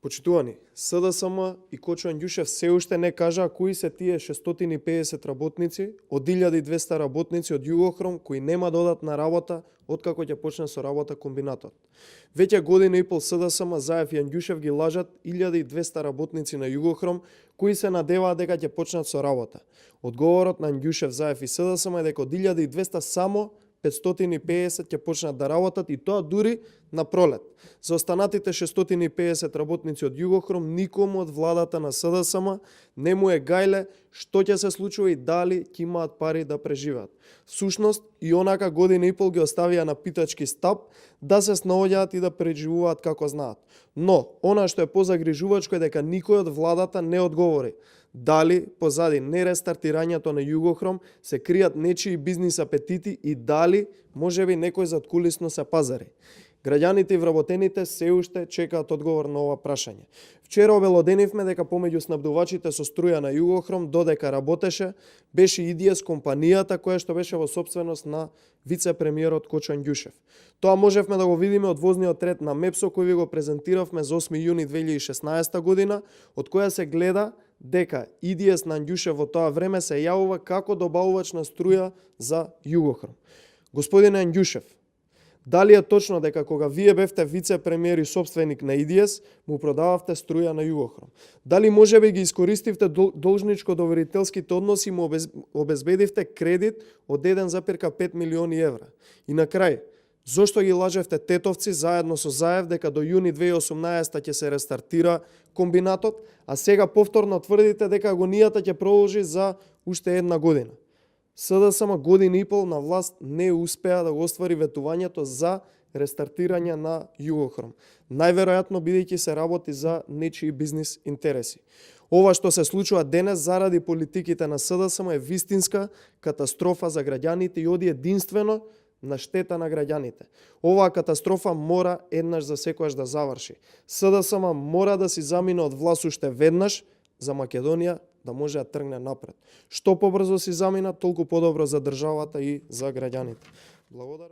Почитувани, СДСМ и Кочо Андјушев се уште не кажаа кои се тие 650 работници од 1200 работници од Југохром кои нема додатна работа откако ќе почне со работа комбинатот. Веќе година и пол СДСМ, Заев и Андјушев ги лажат 1200 работници на Југохром кои се надеваат дека ќе почнат со работа. Одговорот на Андјушев, Заев и СДСМ е дека од 1200 само 550 ќе почнат да работат и тоа дури на пролет. За останатите 650 работници од Југохром никому од владата на СДСМ не му е гајле што ќе се случува и дали ќе имаат пари да преживеат. Всушност и онака година и пол ги оставија на питачки стап да се снаоѓаат и да преживуваат како знаат. Но, она што е позагрижувачко е дека никој од владата не одговори. Дали позади нерестартирањето на Југохром се кријат нечии бизнис апетити и дали можеби некој задкулисно се пазари. Граѓаните и вработените се уште чекаат одговор на ова прашање. Вчера обелоденивме дека помеѓу снабдувачите со струја на Југохром додека работеше беше ИДС компанијата која што беше во сопственост на вице-премиерот Кочо Андјушев. Тоа можевме да го видиме од возниот ред на МЕПСО кој ви го презентиравме за 8 јуни 2016 година, од која се гледа дека ИДС на Андјушев во тоа време се јавува како добавувач на струја за Југохром. Господине Андјушев, дали е точно дека кога вие бевте вице-премиер и собственик на ИДС, му продававте струја на Југохром? Дали можеби ги искористивте должничко-доверителските односи и му обезбедивте кредит од 1,5 милиони евра? И на крај, зошто ги лажевте тетовци заедно со Заев дека до јуни 2018 ќе се рестартира комбинатот, а сега повторно тврдите дека агонијата ќе продолжи за уште една година? СДСМ година и пол на власт не успеа да го оствари ветувањето за рестартирање на Југохром. Најверојатно бидејќи се работи за нечии бизнис интереси. Ова што се случува денес заради политиките на СДСМ е вистинска катастрофа за граѓаните и оди единствено на штета на граѓаните. Оваа катастрофа мора еднаш за секојаш да заврши. СДСМ мора да си замине од власт уште веднаш за Македонија да може да тргне напред. Што побрзо си замина, толку подобро за државата и за граѓаните. Благодарам.